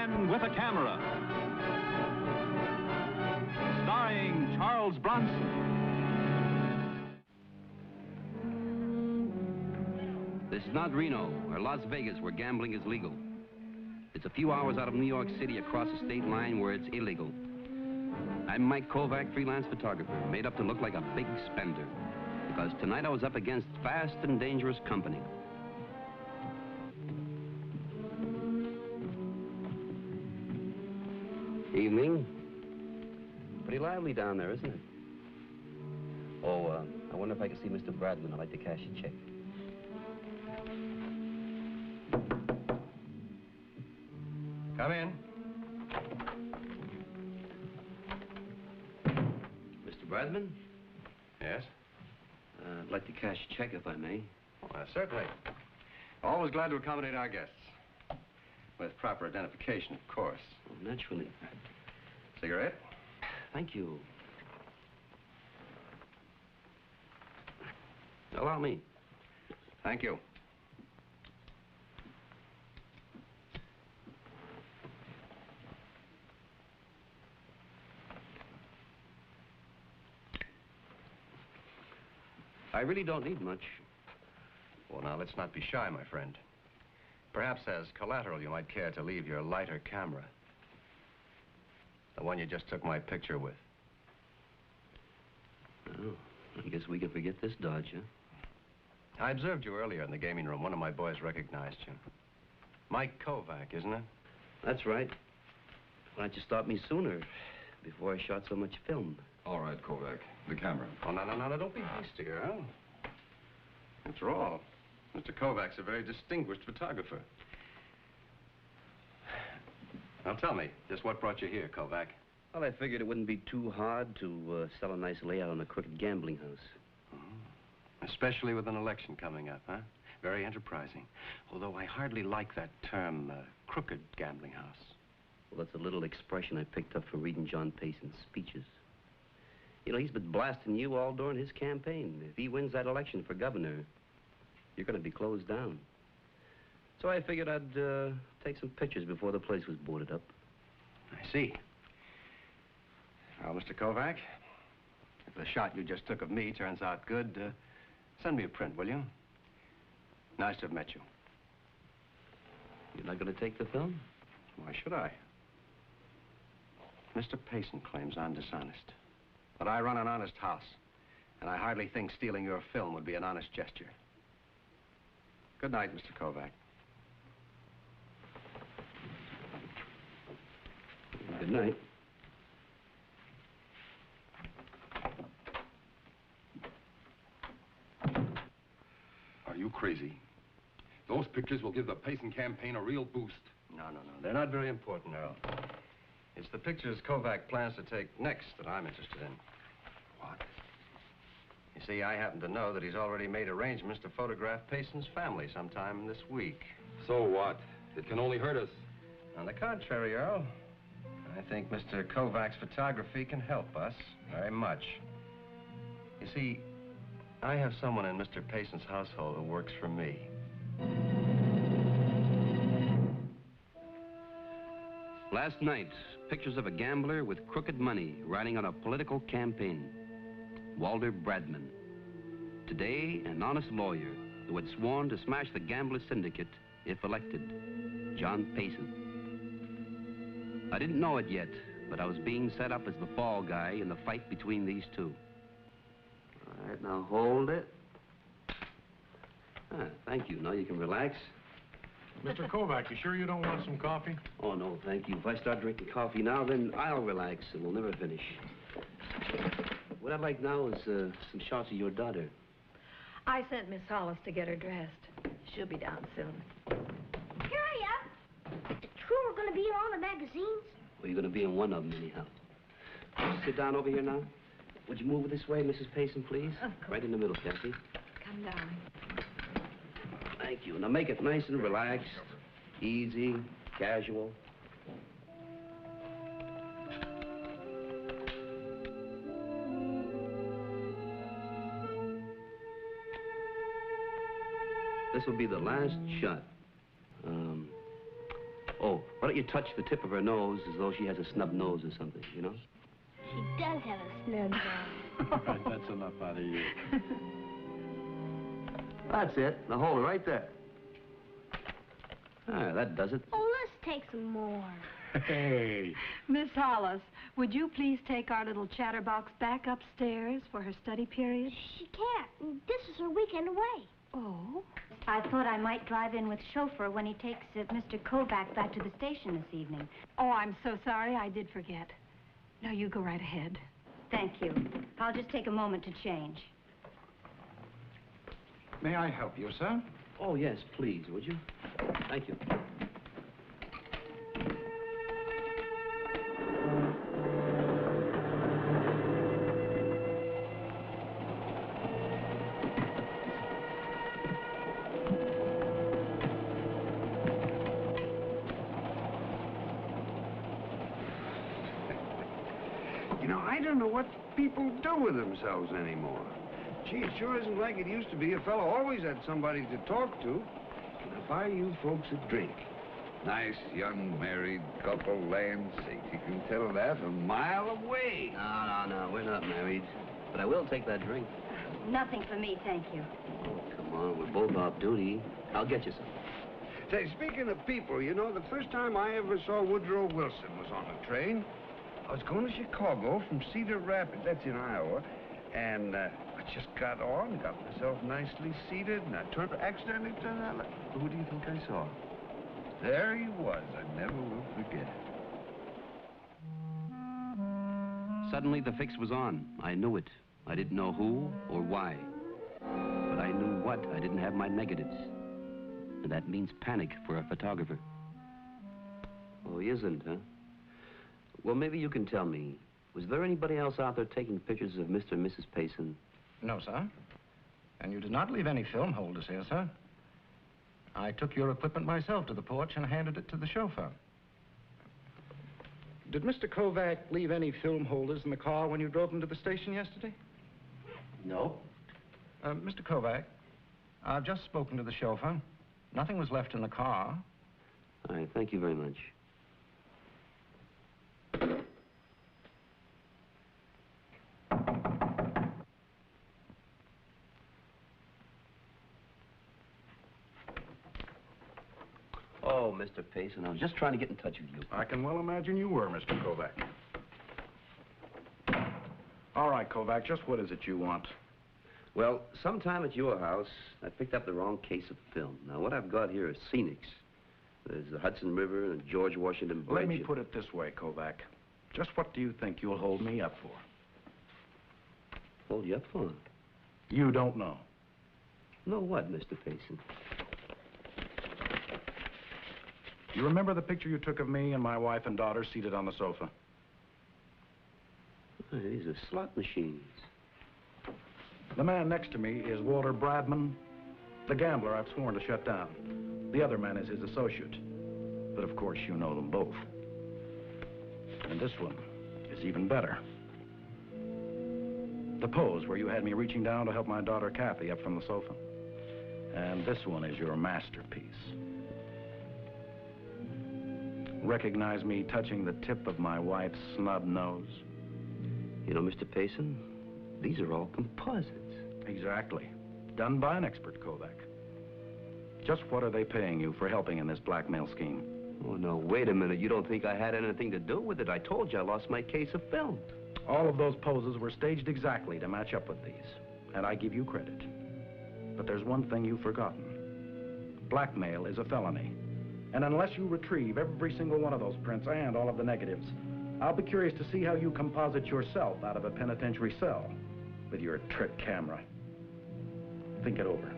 Man with a Camera. Starring Charles Bronson. This is not Reno or Las Vegas where gambling is legal. It's a few hours out of New York City across the state line where it's illegal. I'm Mike Kovac, freelance photographer, made up to look like a big spender. Because tonight I was up against fast and dangerous company. Evening. Pretty lively down there, isn't it? Oh, I wonder if I can see Mr. Bradman. I'd like to cash a check. Come in. Mr. Bradman? Yes? I'd like to cash a check, if I may. Certainly. Always glad to accommodate our guests. With proper identification, of course. Oh, naturally. Cigarette? Thank you. Allow me. Thank you. I really don't need much. Well, now, let's not be shy, my friend. Perhaps as collateral, you might care to leave your lighter camera. The one you just took my picture with. Oh, I guess we can forget this dodge, huh? I observed you earlier in the gaming room. One of my boys recognized you. Mike Kovac, isn't it? That's right. Why don't you stop me sooner, before I shot so much film? All right, Kovac. The camera. Oh, no, don't be hasty, Earl. After all, Mr. Kovac's a very distinguished photographer. Now, tell me, just what brought you here, Kovac? Well, I figured it wouldn't be too hard to sell a nice layout on a crooked gambling house. Especially with an election coming up, huh? Very enterprising. Although I hardly like that term, crooked gambling house. Well, that's a little expression I picked up from reading John Payson's speeches. You know, he's been blasting you all during his campaign. If he wins that election for governor, you're going to be closed down. So I figured I'd take some pictures before the place was boarded up. I see. Well, Mr. Kovac, if the shot you just took of me turns out good, send me a print, will you? Nice to have met you. You're not going to take the film? Why should I? Mr. Payson claims I'm dishonest. But I run an honest house, and I hardly think stealing your film would be an honest gesture. Good night, Mr. Kovac. Good night. Are you crazy? Those pictures will give the Payson campaign a real boost. No. They're not very important, Earl. It's the pictures Kovac plans to take next that I'm interested in. What? You see, I happen to know that he's already made arrangements to photograph Payson's family sometime this week. So what? It can only hurt us. On the contrary, Earl, I think Mr. Kovac's photography can help us very much. You see, I have someone in Mr. Payson's household who works for me. Last night, pictures of a gambler with crooked money riding on a political campaign. Walter Bradman. Today, an honest lawyer who had sworn to smash the gambler syndicate if elected. John Payson. I didn't know it yet, but I was being set up as the fall guy in the fight between these two. All right, now hold it. Thank you. Now you can relax. Mr. Kovac, you sure you don't want some coffee? Oh, no, thank you. If I start drinking coffee now, then I'll relax and we'll never finish. What I'd like now is some shots of your daughter. I sent Miss Hollis to get her dressed. She'll be down soon. Hurry up. Is it true we're going to be in all the magazines? Well, you're going to be in one of them anyhow. Sit down over here now. Would you move this way, Mrs. Payson, please? Of course. Right in the middle, Kathy. Come down. Thank you. Now make it nice and relaxed, easy, casual. This will be the last shot. Oh, why don't you touch the tip of her nose as though she has a snub nose or something, you know? She does have a snub nose. All right, that's enough out of you. That's it. The hole right there. Ah, that does it. Oh, let's take some more. Hey. Miss Hollis, would you please take our little chatterbox back upstairs for her study period? She can't. This is her weekend away. Oh? I thought I might drive in with chauffeur when he takes Mr. Kovac back to the station this evening. Oh, I'm so sorry. I did forget. No, you go right ahead. Thank you. I'll just take a moment to change. May I help you, sir? Oh, yes, please, would you? Thank you. You know, I don't know what people do with themselves anymore. Gee, it sure isn't like it used to be. A fellow always had somebody to talk to. Can I buy you folks a drink? Nice young married couple, land's sake. You can tell that a mile away. No, we're not married. But I will take that drink. Nothing for me, thank you. Oh, come on, we're both off duty. I'll get you some. Say, speaking of people, you know, the first time I ever saw Woodrow Wilson was on a train. I was going to Chicago from Cedar Rapids, that's in Iowa, and I just got on, got myself nicely seated, and I accidentally turned that light. Who do you think I saw? There he was. I never will forget it. Suddenly, the fix was on. I knew it. I didn't know who or why. But I knew what. I didn't have my negatives. And that means panic for a photographer. Oh, he isn't, huh? Well, maybe you can tell me. Was there anybody else out there taking pictures of Mr. and Mrs. Payson? No, sir. And you did not leave any film holders here, sir. I took your equipment myself to the porch and handed it to the chauffeur. Did Mr. Kovac leave any film holders in the car when you drove him to the station yesterday? No. Mr. Kovac, I've just spoken to the chauffeur. Nothing was left in the car. All right, thank you very much. Oh, Mr. Payson, I was just trying to get in touch with you. I can well imagine you were, Mr. Kovac. All right, Kovac, just what is it you want? Well, sometime at your house, I picked up the wrong case of film. Now, what I've got here is scenics. There's the Hudson River and George Washington Bridge. Let me put it this way, Kovac. Just what do you think you'll hold me up for? Hold you up for? You don't know. No what, Mr. Payson? You remember the picture you took of me and my wife and daughter seated on the sofa? Oh, these are slot machines. The man next to me is Walter Bradman, the gambler I've sworn to shut down. The other man is his associate. But of course, you know them both. And this one is even better. The pose where you had me reaching down to help my daughter Kathy up from the sofa. And this one is your masterpiece. Recognize me touching the tip of my wife's snub nose? You know, Mr. Payson, these are all composites. Exactly. Done by an expert, Kovac. Just what are they paying you for helping in this blackmail scheme? Oh, no, wait a minute. You don't think I had anything to do with it? I told you I lost my case of film. All of those poses were staged exactly to match up with these. And I give you credit. But there's one thing you've forgotten. Blackmail is a felony. And unless you retrieve every single one of those prints and all of the negatives, I'll be curious to see how you composite yourself out of a penitentiary cell with your trick camera. Think it over.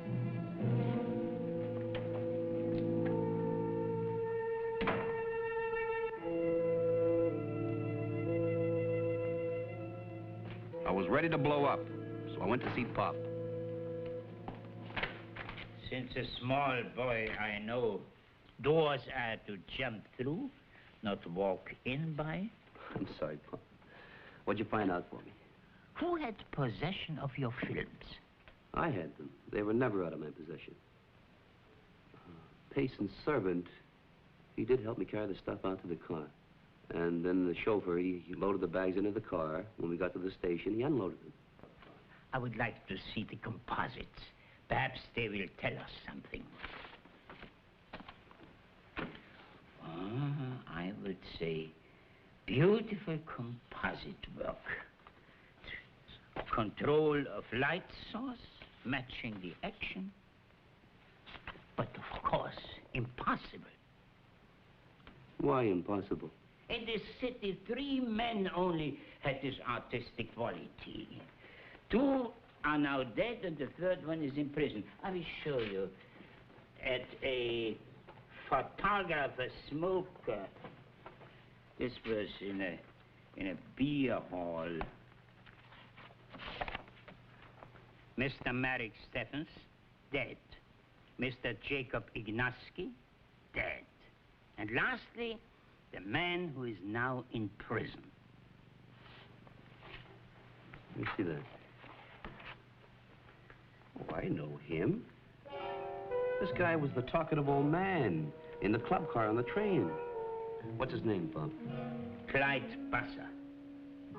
I was ready to blow up, so I went to see Pop. Since a small boy, I know doors are to jump through, not walk in by. I'm sorry, Pop. What'd you find out for me? Who had possession of your films? I had them. They were never out of my possession. Payson's servant, He did help me carry the stuff out to the car. And then the chauffeur, he loaded the bags into the car. When we got to the station, he unloaded them. I would like to see the composites. Perhaps they will tell us something. I would say beautiful composite work. Control of light source, matching the action. But of course, impossible. Why impossible? In this city, 3 men only had this artistic quality. 2 are now dead, and the 3rd one is in prison. I will show you. At a photographer smoker. This was in a beer hall. Mr. Marek Stephens, dead. Mr. Jacob Ignaski, dead. And lastly, the man who is now in prison. Let me see that. Oh, I know him. This guy was the talkative old man in the club car on the train. What's his name, Bob? Clyde Basser.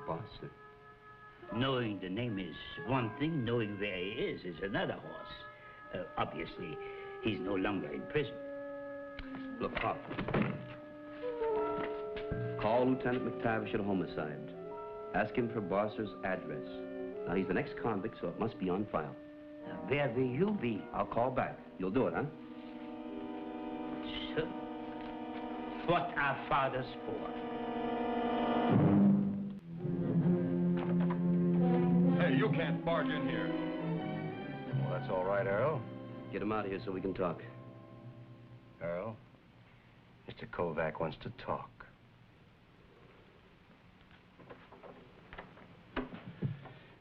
Basser? Knowing the name is one thing, knowing where he is another horse. Obviously, he's no longer in prison. Look, Pop. Call Lieutenant McTavish at homicide. Ask him for Bosser's address. Now, he's an ex-convict, so it must be on file. Where will you be? I'll call back. You'll do it, huh? So, what are fathers for? Hey, you can't barge in here. Well, that's all right, Earl. Get him out of here so we can talk. Earl, Mr. Kovac wants to talk.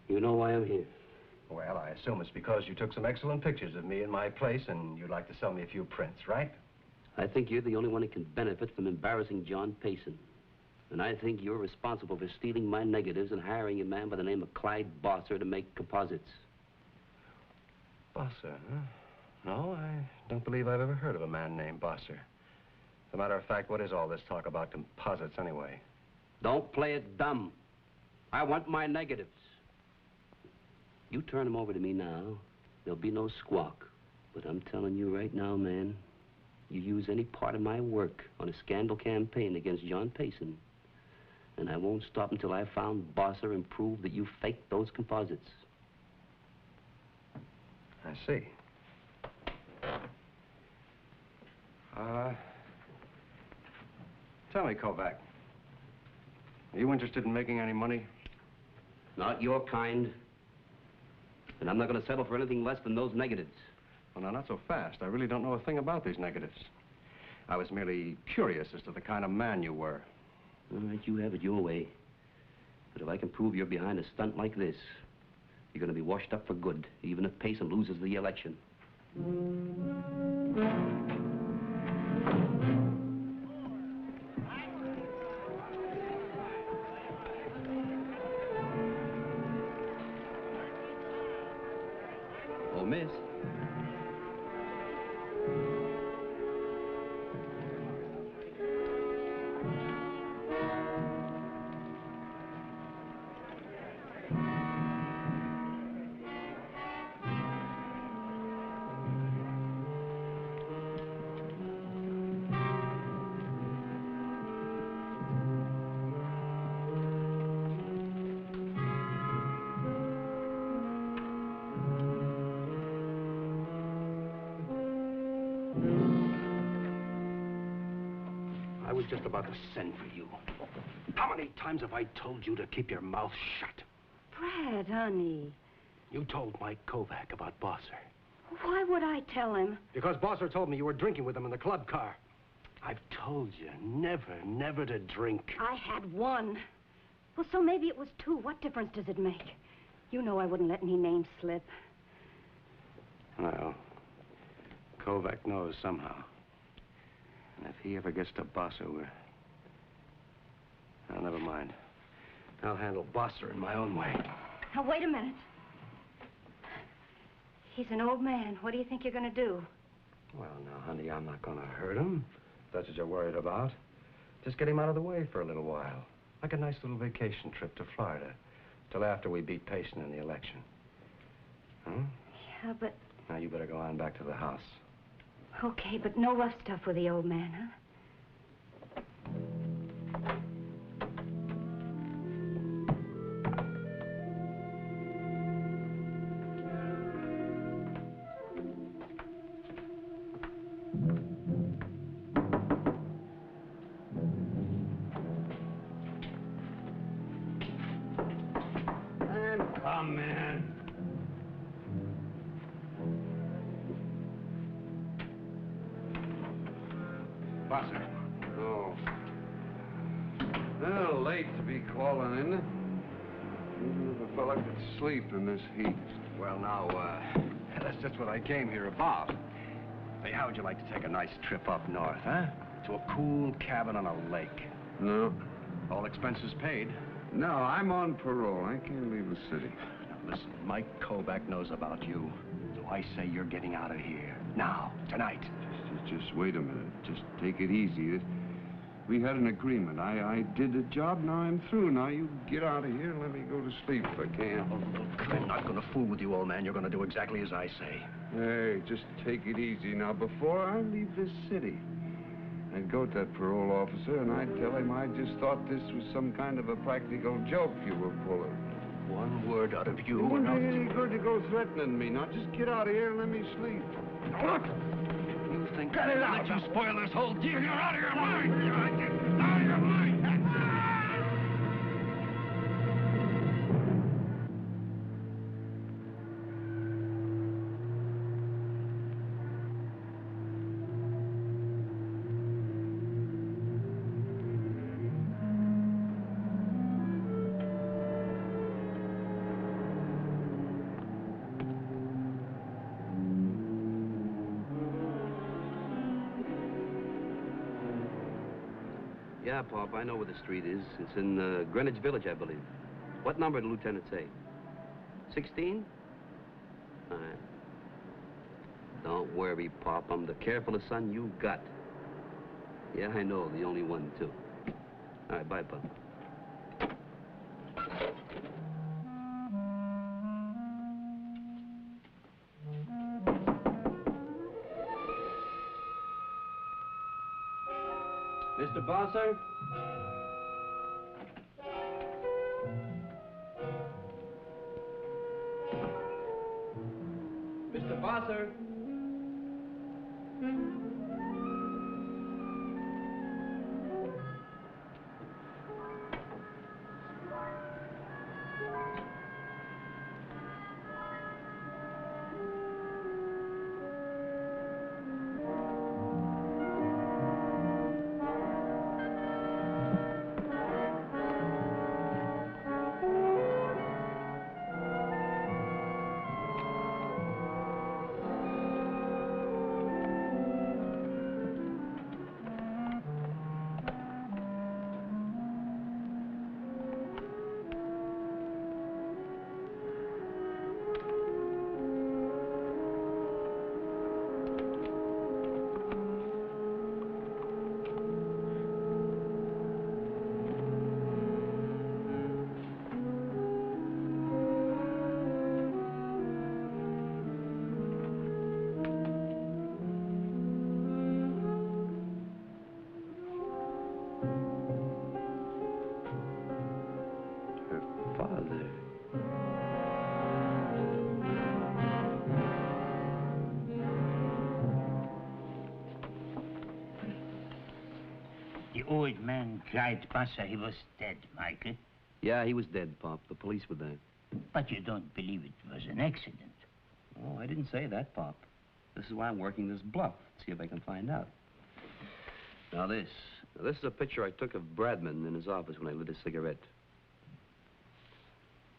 You know why I'm here? Well, I assume it's because you took some excellent pictures of me in my place and you'd like to sell me a few prints, right? I think you're the only one who can benefit from embarrassing John Payson. And I think you're responsible for stealing my negatives and hiring a man by the name of Clyde Bosser to make composites. Bosser, huh? No, I don't believe I've ever heard of a man named Bosser. As a matter of fact, what is all this talk about composites anyway? Don't play it dumb. I want my negatives. You turn them over to me now, there'll be no squawk. But I'm telling you right now, man, you use any part of my work on a scandal campaign against John Payson, and I won't stop until I found Bosser and prove that you faked those composites. I see. Tell me, Kovac, are you interested in making any money? Not your kind. And I'm not going to settle for anything less than those negatives. Well, now, not so fast. I really don't know a thing about these negatives. I was merely curious as to the kind of man you were. All right, you have it your way. But if I can prove you're behind a stunt like this, you're going to be washed up for good, even if Payson loses the election. Oh, miss. I was just about to send for you. How many times have I told you to keep your mouth shut? Brad, honey. You told Mike Kovac about Bosser. Why would I tell him? Because Bosser told me you were drinking with him in the club car. I've told you never to drink. I had one. Well, so maybe it was 2. What difference does it make? You know I wouldn't let any name slip. Well, Kovac knows somehow. And if he ever gets to Bosser, well, never mind. I'll handle Bosser in my own way. Now, wait a minute. He's an old man. What do you think you're going to do? Well, now, honey, I'm not going to hurt him. That's what you're worried about. Just get him out of the way for a little while. Like a nice little vacation trip to Florida. Till after we beat Payson in the election. Huh? Yeah, but... Now, you better go on back to the house. Okay, but no rough stuff with the old man, huh? Come, man. Bosser. Oh. Well, late to be calling in. Even if a fella could sleep in this heat. Well, now, that's just what I came here about. Hey, how would you like to take a nice trip up north, huh? To a cool cabin on a lake. No. All expenses paid. No, I'm on parole. I can't leave the city. Now, listen, Mike Kovac knows about you. So I say you're getting out of here. Now, tonight. Just wait a minute. Just take it easy. We had an agreement. I did the job. Now I'm through. Now you get out of here and let me go to sleep if I can. Oh, look, I'm not going to fool with you, old man. You're going to do exactly as I say. Hey, just take it easy. Now, before I leave this city, I'd go to that parole officer and I'd tell him I just thought this was some kind of a practical joke you were pulling. One word out of you. It wouldn't be any good to go threatening me. Now, just get out of here and let me sleep. Look! You think Get it out! that you spoil this whole deal? You're out of your mind! You're out of your mind! Yeah, Pop, I know where the street is. It's in Greenwich Village, I believe. What number did the lieutenant say? 16? All right. Don't worry, Pop. I'm the carefulest son you've got. Yeah, I know. The only one, too. All right, bye, Pop. Mr. Bosser? Mr. Bosser? The old man cried, Pasa, he was dead, Michael. Yeah, he was dead, Pop. The police were there. But you don't believe it was an accident. Oh, I didn't say that, Pop. This is why I'm working this bluff. See if I can find out. Now, this is a picture I took of Bradman in his office when I lit a cigarette.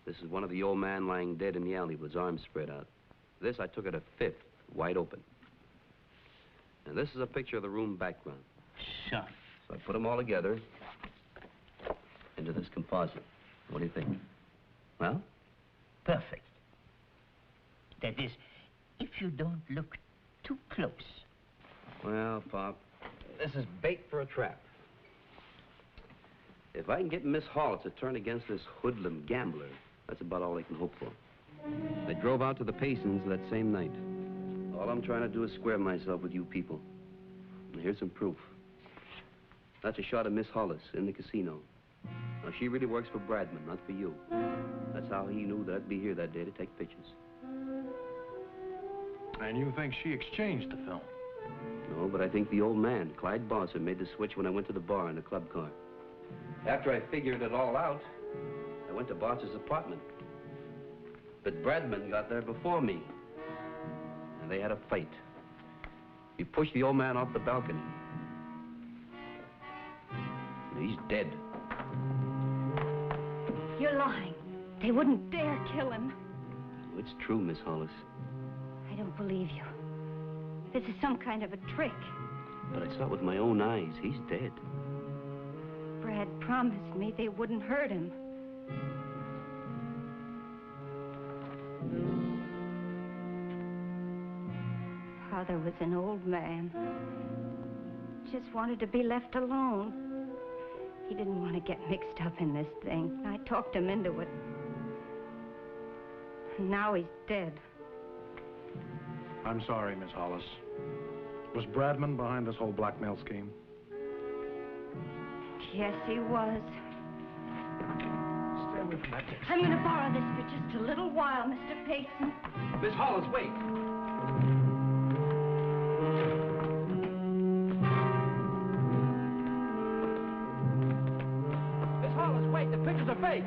This is one of the old man lying dead in the alley with his arms spread out. This I took at a fifth, wide open. And this is a picture of the room background. So I put them all together into this composite. What do you think? Well? perfect. That is, if you don't look too close. Well, Pop, This is bait for a trap. If I can get Miss Hollis to turn against this hoodlum gambler, that's about all I can hope for. They drove out to the Paysons that same night. All I'm trying to do is square myself with you people. And here's some proof. That's a shot of Miss Hollis in the casino. Now, she really works for Bradman, not for you. That's how he knew that I'd be here that day to take pictures. And you think she exchanged the film? No, but I think the old man, Clyde Bronson, made the switch when I went to the bar in the club car. After I figured it all out, I went to Bronson's apartment. But Bradman got there before me. And they had a fight. He pushed the old man off the balcony. And he's dead. You're lying. They wouldn't dare kill him. It's true, Miss Hollis. I don't believe you. This is some kind of a trick. But I saw it with my own eyes. He's dead. Brad promised me they wouldn't hurt him. Father was an old man. Just wanted to be left alone. He didn't want to get mixed up in this thing. I talked him into it. And now he's dead. I'm sorry, Miss Hollis. Was Bradman behind this whole blackmail scheme? Yes, he was. Stay away from that desk. I'm going to borrow this for just a little while, Mr. Payson. Miss Hollis, wait. Miss Hollis, wait. The pictures are fake.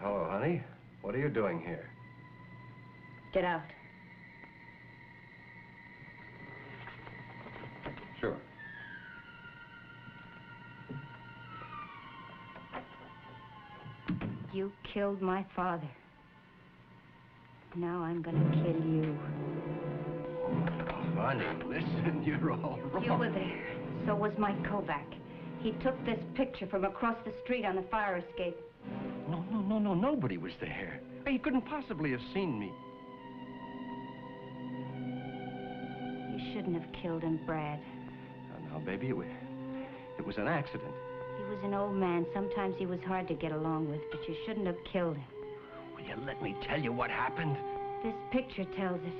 Hello, honey. What are you doing here? Get out. Sure. You killed my father. Now I'm gonna kill you. Honey, listen, you're all wrong. You were there. So was Mike Kovac. He took this picture from across the street on the fire escape. No, nobody was there. He couldn't possibly have seen me. You shouldn't have killed him, Brad. No, baby, it was an accident. He was an old man. Sometimes he was hard to get along with, but you shouldn't have killed him. Will you let me tell you what happened? This picture tells it.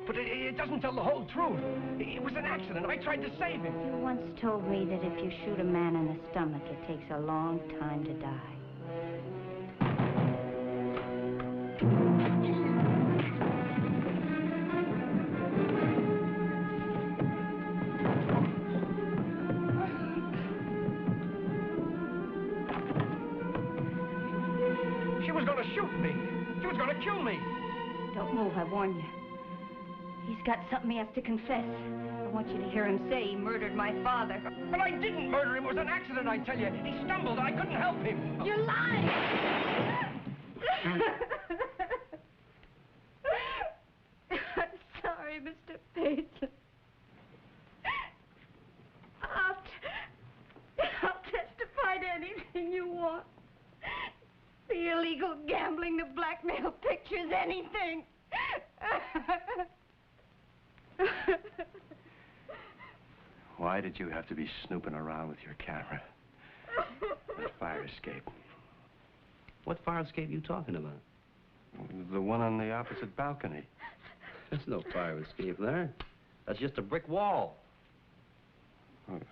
But it doesn't tell the whole truth. It was an accident. I tried to save him. You once told me that if you shoot a man in the stomach, it takes a long time to die. She was going to shoot me. She was going to kill me. Don't move, I warn you. He's got something he has to confess. I want you to hear him say he murdered my father. But I didn't murder him. It was an accident, I tell you. He stumbled. I couldn't help him. You're lying! I'm sorry, Mr. Payson. I'll testify to anything you want. The illegal gambling, the blackmail pictures, anything. Why did you have to be snooping around with your camera? That fire escape. What fire escape are you talking about? The one on the opposite balcony. There's no fire escape there. That's just a brick wall. What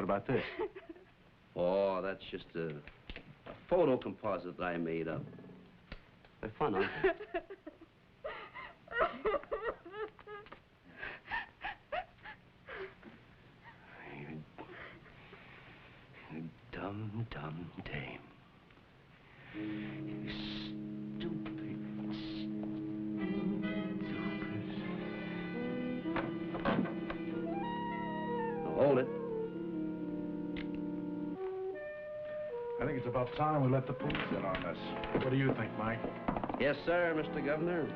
about this? Oh, that's just a photo composite that I made up. They're fun, aren't they? You dumb dame. You stupid. Now hold it. I think it's about time we let the police in on this. What do you think, Mike? Yes, sir, Mr. Governor.